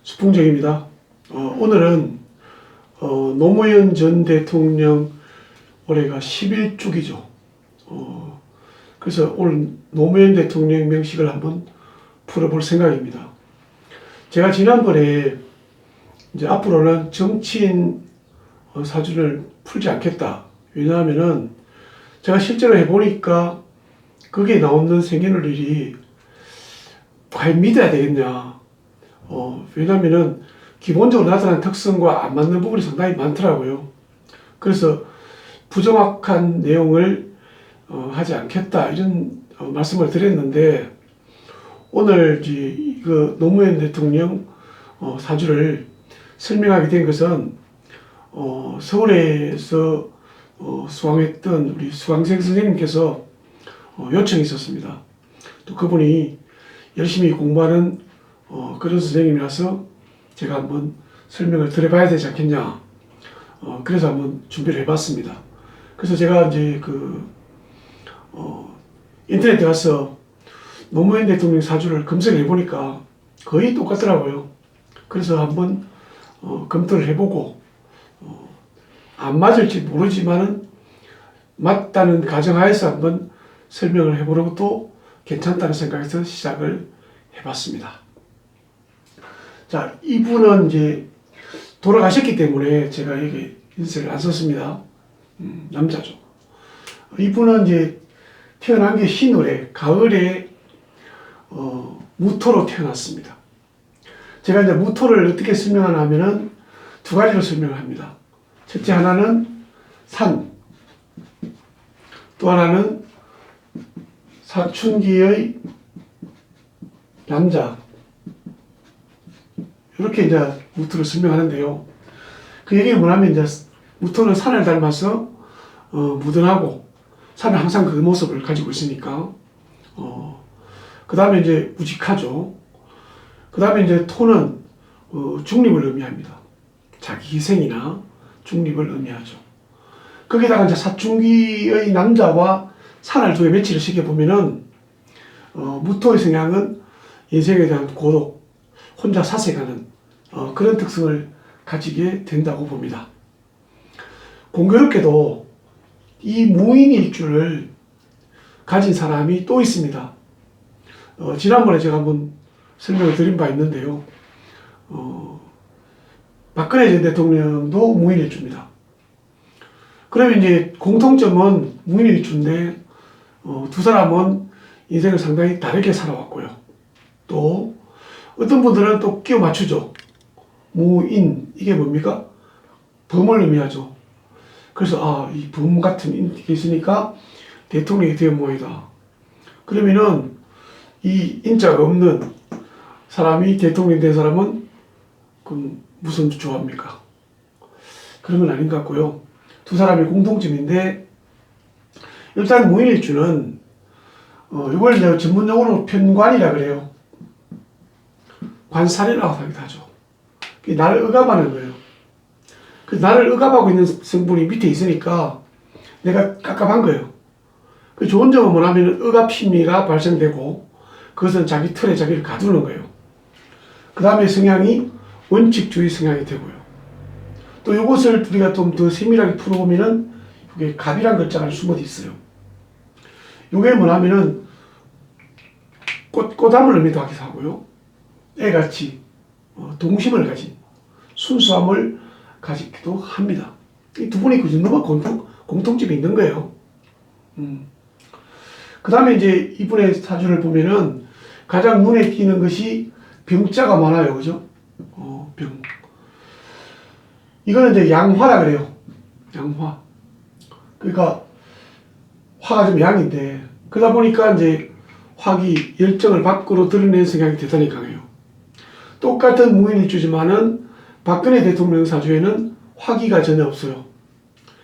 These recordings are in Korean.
수풍정입니다. 오늘은 노무현 전 대통령 올해가 11주기죠. 그래서 오늘 노무현 대통령 명식을 한번 풀어볼 생각입니다. 제가 지난번에 이제 앞으로는 정치인 사주를 풀지 않겠다. 왜냐하면은 제가 실제로 해보니까 그게 나오는 생겨날 일이 과연 믿어야 되겠냐. 왜냐면은 기본적으로 나타나는 특성과 안 맞는 부분이 상당히 많더라고요. 그래서 부정확한 내용을 하지 않겠다 이런 말씀을 드렸는데, 오늘 이거 노무현 대통령 사주를 설명하게 된 것은 서울에서 수강했던 우리 수강생 선생님께서 요청이 있었습니다. 또 그분이 열심히 공부하는 그런 선생님이라서 제가 한번 설명을 드려봐야 되지 않겠냐. 그래서 한번 준비를 해봤습니다. 그래서 제가 이제 인터넷에 가서 노무현 대통령 사주를 검색을 해보니까 거의 똑같더라고요. 그래서 한번 검토를 해보고 안 맞을지 모르지만은 맞다는 가정하에서 한번 설명을 해보는 것도 괜찮다는 생각에서 시작을 해봤습니다. 자, 이분은 이제 돌아가셨기 때문에 제가 여기 인쇄를 안 썼습니다. 남자죠. 이분은 이제 태어난 게 신월에 가을에 무토로 태어났습니다. 제가 이제 무토를 어떻게 설명하나 하면은 두 가지로 설명을 합니다. 첫째 하나는 산, 또 하나는 사춘기의 남자. 이렇게 이제 무토를 설명하는데요. 그 얘기가 뭐냐면, 이제 무토는 산을 닮아서 무던하고 산은 항상 그 모습을 가지고 있으니까 그 다음에 이제 우직하죠. 그 다음에 이제 토는 중립을 의미합니다. 자기 희생이나 중립을 의미하죠. 거기다가 이제 사춘기의 남자와 산을 두 개 매치를 시켜보면은 무토의 성향은 인생에 대한 고독, 혼자 사색하는 그런 특성을 가지게 된다고 봅니다. 공교롭게도 이 무인일주를 가진 사람이 또 있습니다. 지난번에 제가 한번 설명을 드린 바 있는데요. 박근혜 전 대통령도 무인일주입니다. 그러면 이제 공통점은 무인일주인데 두 사람은 인생을 상당히 다르게 살아왔고요. 또 어떤 분들은 또 끼워 맞추죠. 무인, 이게 뭡니까? 범을 의미하죠. 그래서 이 범 같은 인이 있으니까 대통령이 된 모양이다. 그러면은 이 인자가 없는 사람이 대통령 된 사람은 그럼 무슨 조합입니까? 그런 건 아닌 것 같고요. 두 사람이 공통점인데, 일단 무인일주는 이걸 이제 전문용어로 편관이라 그래요. 관살이라고 하기도 하죠. 나를 억압하는 거예요. 그 나를 억압하고 있는 성분이 밑에 있으니까 내가 깝깝한 거예요. 그 좋은 점은 뭐냐면 억압 심리가 발생되고 그것은 자기 틀에 자기를 가두는 거예요. 그 다음에 성향이 원칙주의 성향이 되고요. 또 이것을 우리가 좀 더 세밀하게 풀어보면은 이게 갑이란 글자가 숨어 있어요. 이게 뭐냐면은 꽃담을 의미도 하기도 하고요. 애같이 동심을 가진 순수함을 가지기도 합니다. 이 두 분이 그 정도만 공통점이 있는 거예요. 그 다음에 이제 이분의 사주를 보면은 가장 눈에 띄는 것이 병자가 많아요. 그죠? 병. 이거는 이제 양화라 그래요. 양화. 그러니까 화가 좀 양인데, 그러다 보니까 이제 화기, 열정을 밖으로 드러내는 성향이 대단히 강해요. 똑같은 무인일주지만은 박근혜 대통령 사주에는 화기가 전혀 없어요.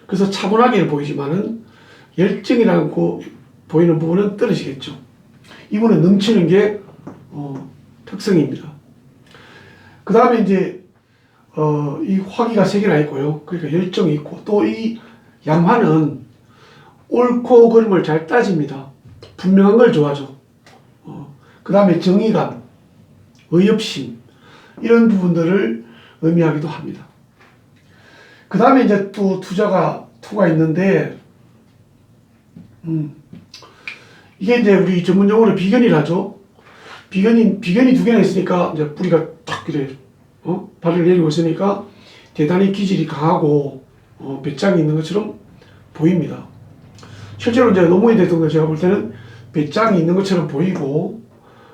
그래서 차분하게 보이지만은 열정이라는 보이는 부분은 떨어지겠죠. 이분은 넘치는 게 특성입니다. 그 다음에 이제 이 화기가 세 개나 있고요. 그러니까 열정이 있고, 또 이 양화는 옳고 그름을 잘 따집니다. 분명한 걸 좋아하죠. 그 다음에 정의감, 의협심, 이런 부분들을 의미하기도 합니다. 그 다음에 이제 또 투가 있는데, 이게 이제 우리 전문 용어로 비견이라죠. 비견이 두 개나 있으니까 이제 뿌리가 딱 이래, 발을 내리고 있으니까 대단히 기질이 강하고, 배짱이 있는 것처럼 보입니다. 실제로 이제 노무현 대통령 제가 볼 때는 배짱이 있는 것처럼 보이고,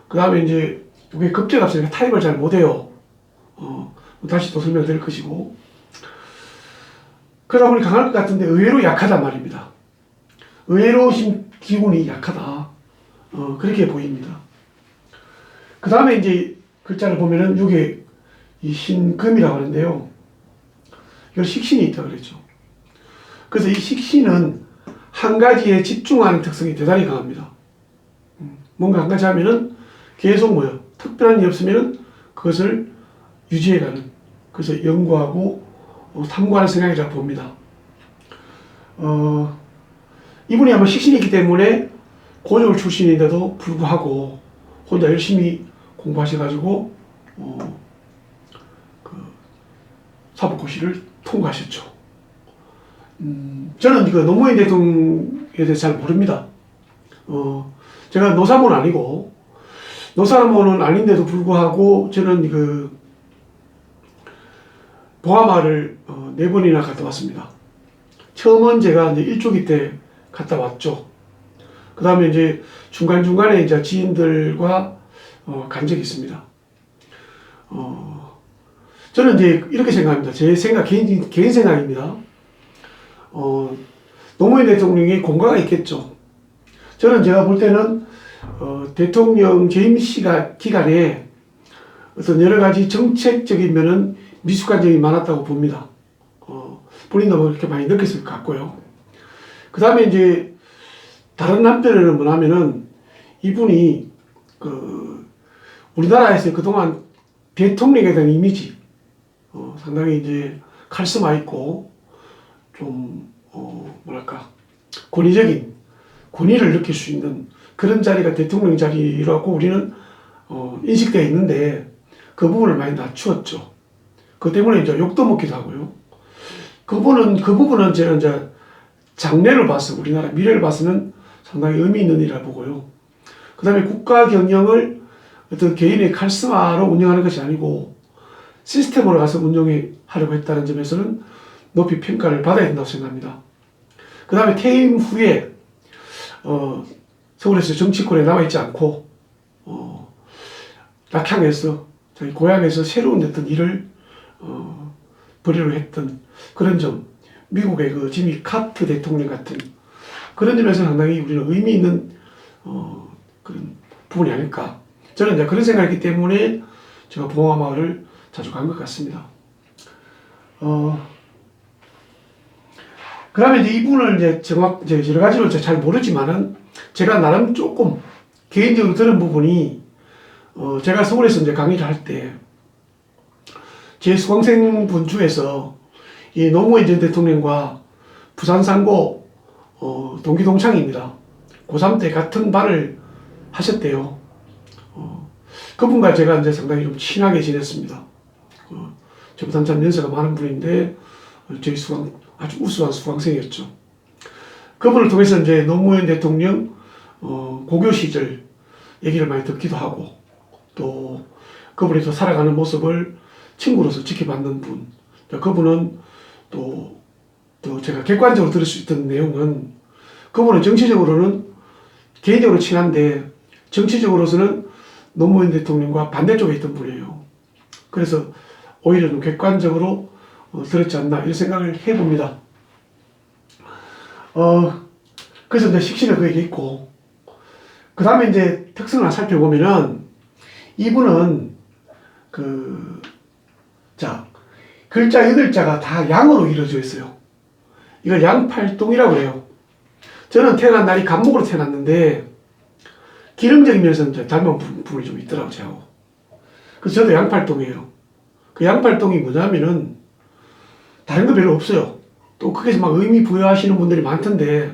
그 다음에 이제 이게 급제가 없으니까 타입을 잘 못해요. 다시 또 설명드릴 것이고. 그러다 보니 강할 것 같은데 의외로 약하단 말입니다. 의외로 기운이 약하다. 그렇게 보입니다. 그 다음에 이제 글자를 보면은 이게 이 신금이라고 하는데요. 이걸 식신이 있다고 그랬죠. 그래서 이 식신은 한 가지에 집중하는 특성이 대단히 강합니다. 뭔가 한 가지 하면은 계속 특별한 일이 없으면은 그것을 유지해가는, 그래서 연구하고 탐구하는 성향이라고 봅니다. 이분이 아마 식신이 있기 때문에 고졸 출신인데도 불구하고 혼자 열심히 공부하셔가지고 사법고시를 통과하셨죠. 저는 그 노무현 대통령에 대해서 잘 모릅니다. 제가 노사모는 아니고, 노사모는 아닌데도 불구하고 저는 그 봉하마을을 4번이나 갔다 왔습니다. 처음은 제가 이제 일주기 때 갔다 왔죠. 그 다음에 이제 중간중간에 이제 지인들과 간 적이 있습니다. 저는 이제 이렇게 생각합니다. 제 생각, 개인 생각입니다. 노무현 대통령이 공과가 있겠죠. 저는 제가 볼 때는 대통령 재임 기간에 어떤 여러 가지 정책적인 면은 미숙한 점이 많았다고 봅니다. 본인도 그렇게 많이 느꼈을 것 같고요. 그 다음에 이제 다른 한편에는 뭐냐면은 이분이 우리나라에서 그동안 대통령에 대한 이미지 상당히 이제 카리스마 있고 좀 권위적인 권위를 느낄 수 있는 그런 자리가 대통령 자리라고 우리는 인식되어 있는데 그 부분을 많이 낮추었죠. 그 때문에 이제 욕도 먹기도 하고요. 그 부분은 저는 이제 장래를 봐서 우리나라 미래를 봐서는 상당히 의미 있는 일이라고 보고요. 그 다음에 국가 경영을 어떤 개인의 카리스마로 운영하는 것이 아니고 시스템으로 가서 운영하려고 했다는 점에서는 높이 평가를 받아야 된다고 생각합니다. 그 다음에 퇴임 후에 서울에서 정치권에 남아있지 않고 낙향에서 자기 고향에서 새로운 어떤 일을 벌이려 했던 그런 점, 미국의 그 지미 카트 대통령 같은 그런 점에서 상당히 우리는 의미 있는 그런 부분이 아닐까. 저는 이제 그런 생각이기 때문에 제가 봉하마을을 자주 간 것 같습니다. 그 다음에 이제 이분을 이제 여러 가지로 잘 모르지만은 제가 나름 조금 개인적으로 들은 부분이 제가 서울에서 이제 강의를 할 때 제 수강생분 중에서 이 노무현 전 대통령과 부산 상고 동기 동창입니다. 고3 때 같은 반을 하셨대요. 그분과 제가 이제 상당히 좀 친하게 지냈습니다. 저보다 한참 연세가 많은 분인데 저희 아주 우수한 수강생이었죠. 그분을 통해서 이제 노무현 대통령 고교 시절 얘기를 많이 듣기도 하고 또 그분이 또 살아가는 모습을 친구로서 지켜봤는 분. 그분은 또 제가 객관적으로 들을 수 있던 내용은 그분은 정치적으로는 개인적으로 친한데 정치적으로서는 노무현 대통령과 반대쪽에 있던 분이에요. 그래서 오히려 좀 객관적으로 들었지 않나 이런 생각을 해봅니다. 그래서 이제 식신을 그 얘기 있고 그 다음에 이제 특성을 살펴보면은 이분은 글자 8자가 다 양으로 이루어져 있어요. 이걸 양팔동이라고 해요. 저는 태어난 날이 간목으로 태어났는데 기능적인 면에서 이제 닮은 부분이 좀 있더라고요. 저하고. 그래서 저도 양팔동이에요. 그 양팔동이 뭐냐면은 다른 거 별로 없어요. 또 그게 막 의미 부여하시는 분들이 많던데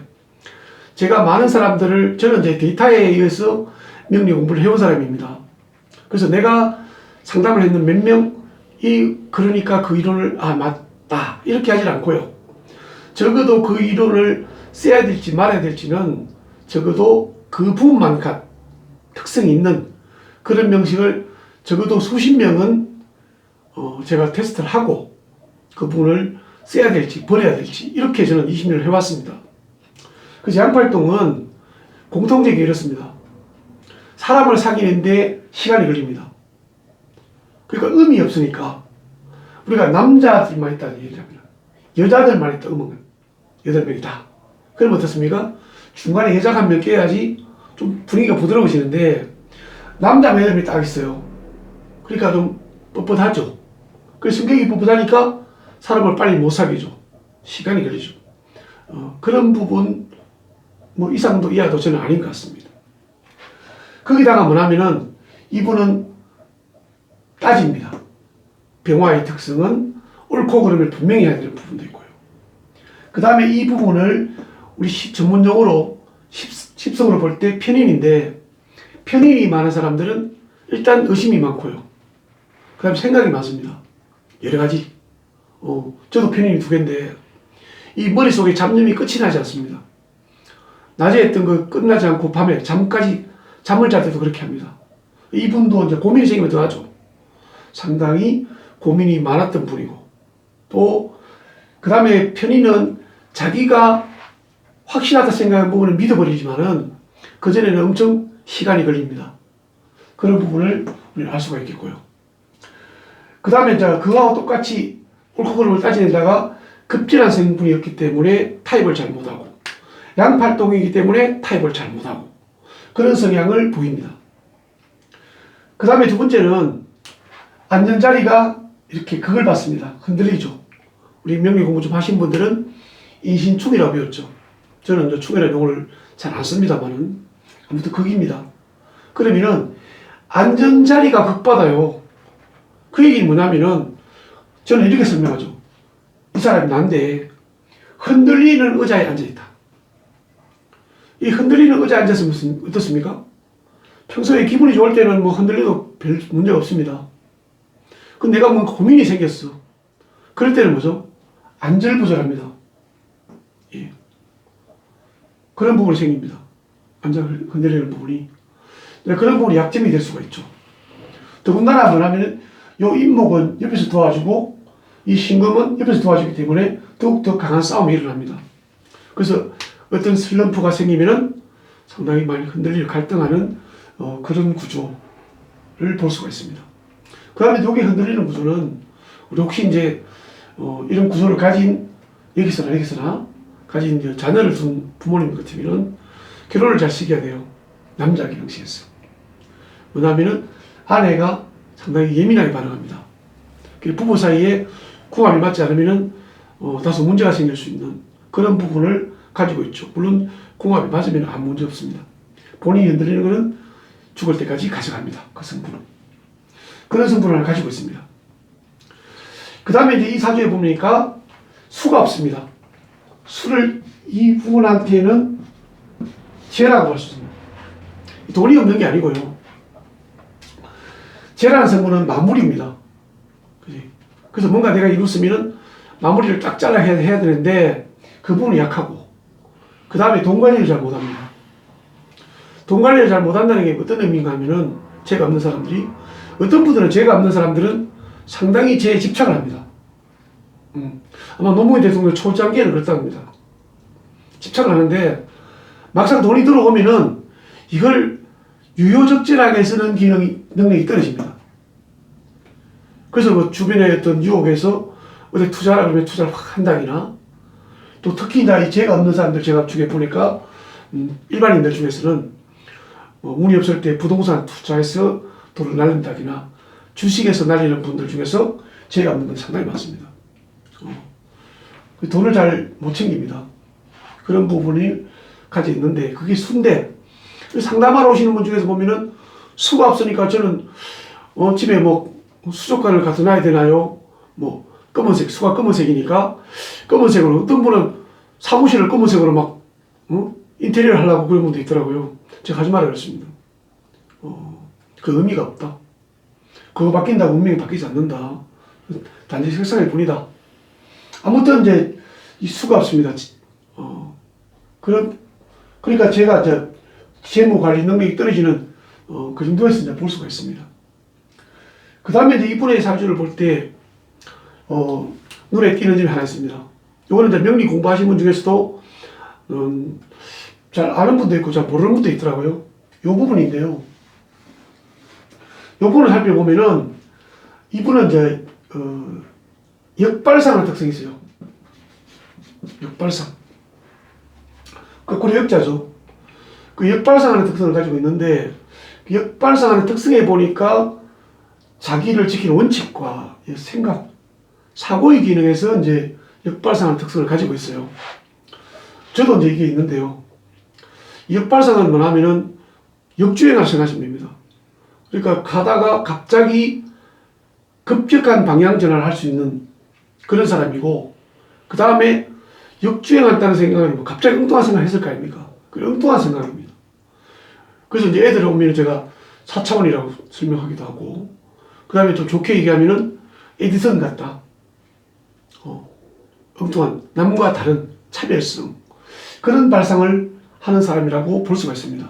제가 많은 사람들을 저는 이제 데이터에 의해서 명리 공부를 해온 사람입니다. 그래서 내가 상담을 했는 몇 명 그러니까 그 이론을 맞다 이렇게 하질 않고요. 적어도 그 이론을 써야 될지 말아야 될지는 적어도 그 부분만 특성이 있는 그런 명식을 적어도 수십 명은 제가 테스트를 하고 그 부분을 써야 될지 버려야 될지 이렇게 저는 20년을 해왔습니다. 그래서 양팔동은 공통적이 이렇습니다. 사람을 사귀는데 시간이 걸립니다. 그러니까 음이 없으니까 우리가 남자들만 있다는 얘기합니다. 여자들만 있다 음은 8명이다. 그럼 어떻습니까? 중간에 여자 한 명 껴야지 좀 분위기가 부드러워지는데 남자 8명이 딱 있어요. 그러니까 좀 뻣뻣하죠. 그래서 성격이 뻣뻣하니까 사람을 빨리 못 사귀죠. 시간이 걸리죠. 그런 부분 뭐 이상도 이하도 저는 아닌 것 같습니다. 거기다가 뭐냐면은 이분은 따집니다. 병화의 특성은 옳고 그름을 분명히 해야 되는 부분도 있고요. 그 다음에 이 부분을 우리 전문용어로 십성으로 볼 때 편인인데, 편인이 많은 사람들은 일단 의심이 많고요. 그 다음에 생각이 많습니다. 여러 가지. 저도 편인이 2개인데 이 머릿속에 잡념이 끝이 나지 않습니다. 낮에 했던 거 끝나지 않고 밤에 잠을 잘 때도 그렇게 합니다. 이분도 이제 고민이 생기면 더 하죠. 상당히 고민이 많았던 분이고, 또 그 다음에 편인은 자기가 확실하다 생각하는 부분을 믿어버리지만은 그전에는 엄청 시간이 걸립니다. 그런 부분을 우리는 알 수가 있겠고요. 그 다음에 이제 그거하고 똑같이 옳고 그름을 따지는다가 급진한 성분이었기 때문에 타입을 잘 못하고, 양팔동이기 때문에 타입을 잘 못하고, 그런 성향을 보입니다. 그 다음에 2번째는 앉는자리가 이렇게 그걸 봤습니다. 흔들리죠. 우리 명리 공부 좀 하신 분들은 인신축이라고 배웠죠. 저는 이제 축이라는 용어를 잘 안 씁니다만은 아무튼 극입니다. 그러면은 앉은 자리가 극받아요. 그 얘기는 뭐냐면은 저는 이렇게 설명하죠. 이 사람이 난데 흔들리는 의자에 앉아있다. 이 흔들리는 의자에 앉았으면 어떻습니까? 평소에 기분이 좋을 때는 뭐 흔들려도 별 문제가 없습니다. 근데 내가 뭔가 고민이 생겼어. 그럴 때는 뭐죠? 안절부절합니다. 예. 그런 부분이 생깁니다. 앉아 흔들리는 부분이. 그런 부분이 약점이 될 수가 있죠. 더군다나 뭐냐면 요 임목은 옆에서 도와주고 이 신금은 옆에서 도와주기 때문에 더욱더 강한 싸움이 일어납니다. 그래서 어떤 슬럼프가 생기면은 상당히 많이 흔들리고 갈등하는 그런 구조를 볼 수가 있습니다. 그 다음에 여기 흔들리는 구조는 우리 혹시 이제 이런 구조를 가진 여기서나 가진 이제 자녀를 둔 부모님 같으면은 결혼을 잘 시켜야 돼요. 남자 경시에서. 뭐냐면은 아내가 상당히 예민하게 반응합니다. 부부 사이에 궁합이 맞지 않으면은 다소 문제가 생길 수 있는 그런 부분을 가지고 있죠. 물론 궁합이 맞으면 아무 문제 없습니다. 본인이 흔들리는 것은 죽을 때까지 가져갑니다. 그 성분은. 그런 성분을 가지고 있습니다. 그 다음에 이제 이 사주에 보니까 수가 없습니다. 수를 이 부분한테는 재라고 할 수 있습니다. 돈이 없는 게 아니고요. 재라는 성분은 마무리입니다. 그치? 그래서 뭔가 내가 이뤘으면은 마무리를 딱 잘라 해야 되는데 그 부분이 약하고, 그 다음에 돈 관리를 잘 못합니다. 돈 관리를 잘 못한다는 게 어떤 의미인가 하면은 재가 없는 사람들이, 어떤 분들은 재가 없는 사람들은 상당히 재에 집착을 합니다. 아마 노무현 대통령 초창기에는 그렇다고 합니다. 집착을 하는데 막상 돈이 들어오면은 이걸 유효적절하게 쓰는 능력이 떨어집니다. 그래서 뭐 주변의 어떤 유혹에서 어디 투자하라 그러면 투자를 확 한다거나, 또 특히 이 재가 없는 사람들 제가 주에 보니까 일반인들 중에서는 운이 없을 때 부동산 투자해서 돈을 날린다거나 주식에서 날리는 분들 중에서 재가 없는 건 상당히 많습니다. 돈을 잘 못 챙깁니다. 그런 부분이 가지고 있는데 그게 수인데, 상담하러 오시는 분 중에서 보면은 수가 없으니까 저는 집에 뭐 수족관을 갖다 놔야 되나요? 뭐 검은색, 수가 검은색이니까 검은색으로, 어떤 분은 사무실을 검은색으로 막 인테리어를 하려고 그런 분도 있더라고요. 제가 하지 말라 그랬습니다. 그 의미가 없다. 그거 바뀐다고 운명이 바뀌지 않는다. 단지 색상일 뿐이다. 아무튼 이제 이 수가 없습니다. 그러니까 제가 재무 관리 능력이 떨어지는 그 정도에서 이제 볼 수가 있습니다. 그 다음에 이제 이분의 사주를 볼 때 눈에 띄는 점이 하나 있습니다. 이거는 이제 명리 공부하신 분 중에서도 잘 아는 분도 있고 잘 모르는 분도 있더라고요. 이 부분인데요. 이 부분을 살펴보면은 이분은 이제 역발상의 특성이 있어요. 역발상. 거꾸로 역자죠. 그 역발상하는 특성을 가지고 있는데 그 역발상하는 특성에 보니까 자기를 지키는 원칙과 생각, 사고의 기능에서 이제 역발상하는 특성을 가지고 있어요. 저도 이제 이게 있는데요. 이 역발상은 뭐냐면은 역주행을 생각하시면 됩니다. 그러니까 가다가 갑자기 급격한 방향 전환을 할 수 있는 그런 사람이고, 그 다음에 역주행한다는 생각은 뭐 갑자기 엉뚱한 생각을 했을 거 아닙니까? 그 엉뚱한 생각입니다. 그래서 이제 애들 오면 제가 4차원이라고 설명하기도 하고, 그 다음에 좀 좋게 얘기하면은 에디슨 같다. 엉뚱한, 남과 다른 차별성. 그런 발상을 하는 사람이라고 볼 수가 있습니다.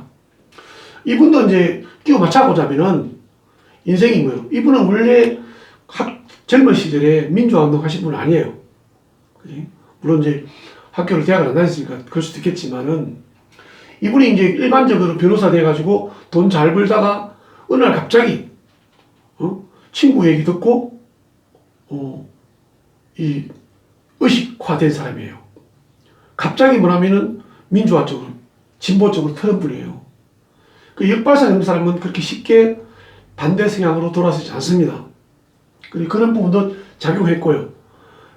이분도 이제 끼워 맞춰보자면은 인생이 뭐예요? 이분은 원래 젊은 시절에 민주화운동 하신 분은 아니에요. 그치? 물론 이제 학교를 대학을 안 다녔으니까 그럴 수도 있겠지만은 이분이 이제 일반적으로 변호사 돼가지고 돈 잘 벌다가 어느 날 갑자기 친구 얘기 듣고 이 의식화된 사람이에요. 갑자기 뭐냐면은 민주화 쪽으로 진보 쪽으로 트는 분이에요. 그 역발상 있는 사람은 그렇게 쉽게 반대 성향으로 돌아서지 않습니다. 그런 부분도 작용했고요.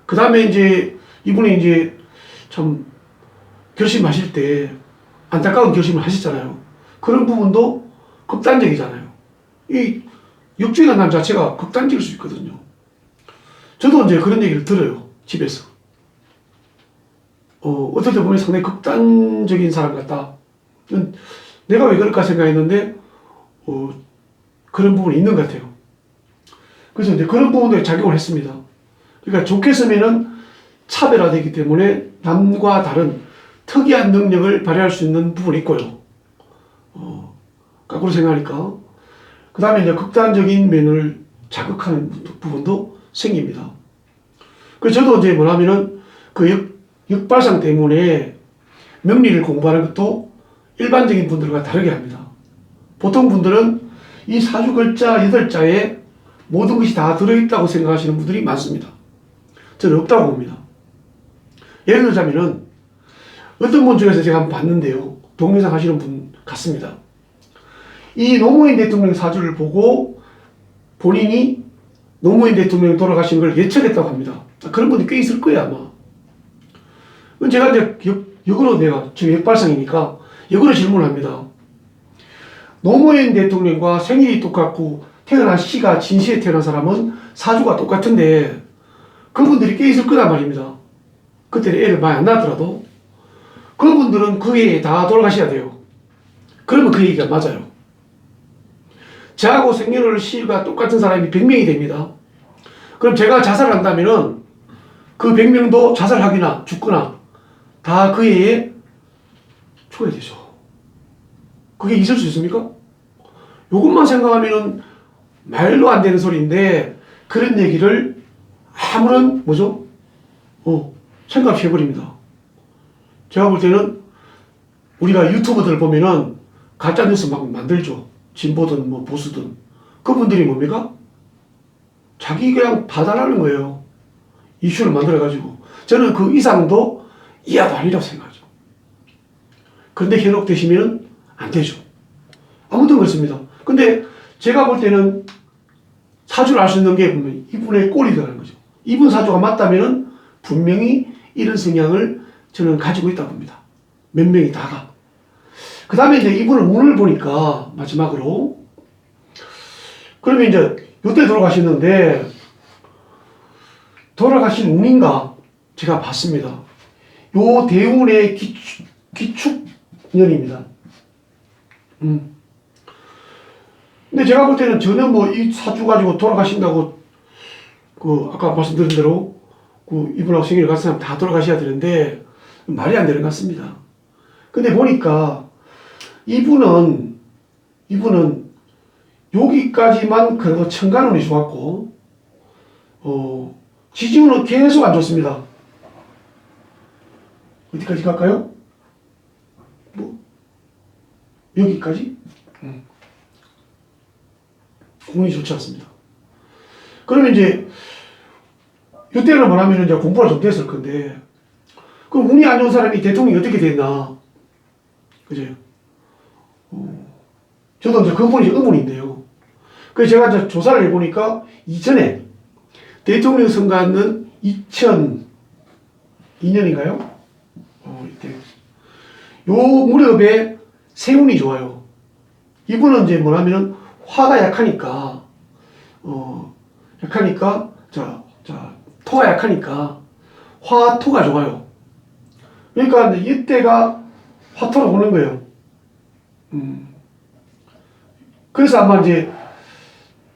그 다음에 이제 이분이 이제 참 결심하실 때 안타까운 결심을 하셨잖아요. 그런 부분도 극단적이잖아요. 이 역주행한다는 자체가 극단적일 수 있거든요. 저도 이제 그런 얘기를 들어요. 집에서. 어떨 때 보면 상당히 극단적인 사람 같다. 내가 왜 그럴까 생각했는데 그런 부분이 있는 것 같아요. 그래서 이제 그런 부분에 작용을 했습니다. 그러니까 좋게 쓰면은 차별화되기 때문에 남과 다른 특이한 능력을 발휘할 수 있는 부분이 있고요. 거꾸로 생각하니까. 그 다음에 이제 극단적인 면을 자극하는 부분도 생깁니다. 그래서 저도 이제 뭐냐면은 그 역발상 때문에 명리를 공부하는 것도 일반적인 분들과 다르게 합니다. 보통 분들은 이 사주 글자 8자에 모든 것이 다 들어있다고 생각하시는 분들이 많습니다. 저는 없다고 봅니다. 예를 들자면은 어떤 분 중에서 제가 한번 봤는데요. 동영상 하시는 분 같습니다. 이 노무현 대통령 사주를 보고 본인이 노무현 대통령이 돌아가신 걸 예측했다고 합니다. 그런 분이 꽤 있을 거예요, 아마. 제가 이제 역으로 내가 지금 역발상이니까 역으로 질문을 합니다. 노무현 대통령과 생일이 똑같고 태어난 시가 진시에 태어난 사람은 사주가 똑같은데 그분들이 꽤 있을 거란 말입니다. 그때는 애를 많이 안 낳았더라도 그분들은 그 해에 다 돌아가셔야 돼요. 그러면 그 얘기가 맞아요. 저하고 생년월 시가 똑같은 사람이 100명이 됩니다. 그럼 제가 자살을 한다면은 그 100명도 자살하거나 죽거나 다 그 해에 죽어야 되죠. 그게 있을 수 있습니까? 요것만 생각하면은 말도 안 되는 소리인데 그런 얘기를 아무런 생각 없이 해버립니다. 제가 볼 때는 우리가 유튜버들 보면은 가짜뉴스 막 만들죠. 진보든 뭐 보수든. 그분들이 뭡니까? 자기 그냥 받아라는 거예요. 이슈를 만들어가지고. 저는 그 이상도 이하도 아니라고 생각하죠. 그런데 현혹되시면 안 되죠. 아무튼 그렇습니다. 근데 제가 볼 때는 사주를 알 수 있는 게 보면 이분의 꼴이라는 거죠. 이분 사주가 맞다면 분명히 이런 성향을 저는 가지고 있다고 봅니다. 몇 명이 다가. 그 다음에 이제 이분을 운을 보니까 마지막으로 그러면 이제 요때 돌아가셨는데 돌아가신 운인가 제가 봤습니다. 요 대운의 기축년입니다. 근데 제가 볼 때는 전혀 뭐 이 사주 가지고 돌아가신다고 그 아까 말씀드린 대로 그 이분하고 생일을 같은 사람 다 돌아가셔야 되는데 말이 안 되는 것 같습니다. 근데 보니까 이분은 여기까지만 그래도 천간운이 좋았고 지지운은 계속 안 좋습니다. 어디까지 갈까요? 뭐 여기까지? 운이 좋지 않습니다. 그러면 이제 이때는 뭐냐면 이제 공부가 좀 됐을 건데 그럼 운이 안 좋은 사람이 대통령이 어떻게 됐나? 그죠? 저도 이제 그 부분이 의문인데요. 그래서 제가 이제 조사를 해보니까 이전에 대통령 선거하는 2002년인가요? 이때. 요 무렵에 세운이 좋아요. 이분은 이제 뭐냐면은 화가 약하니까, 토가 약하니까 화토가 좋아요. 그러니까 이때가 화토로 오는 거예요. 그래서 아마 이제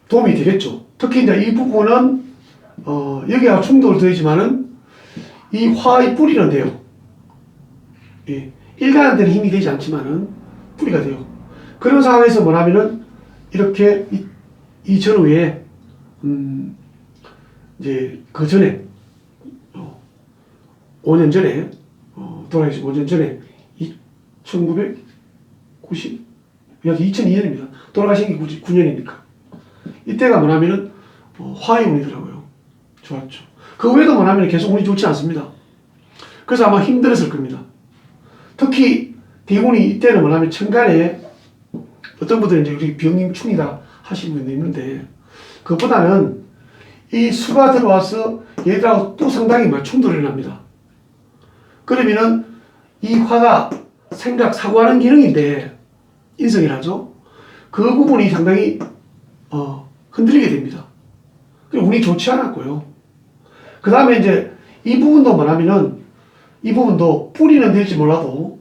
도움이 되겠죠. 특히 이제 이 부분은 여기와 충돌을 더하지만은 이 화의 뿌리는 돼요. 예. 일간한테는 힘이 되지 않지만은 뿌리가 돼요. 그런 상황에서 뭐냐면은 이렇게 이 전후에 이제 그 전에 5년 전에 돌아가신 5년 전에 1990 여기 2002년입니다. 돌아가신 게 9년이니까 이때가 뭐냐면은 화의 운이더라고요. 좋았죠. 그 외에도 뭐냐면 계속 운이 좋지 않습니다. 그래서 아마 힘들었을 겁니다. 특히 대운이 이때는 뭐냐면 천간에 어떤 분들은 이제 우리 병임충이다 하시는 분도 있는데 그것보다는 이 수가 들어와서 얘들하고 또 상당히 충돌이 납니다. 그러면은 이 화가 생각, 사고하는 기능인데 인성이라죠. 그 부분이 상당히 흔들리게 됩니다. 운이 좋지 않았고요. 그 다음에 이제 이 부분도 뭐냐면은 이 부분도 뿌리는 될지 몰라도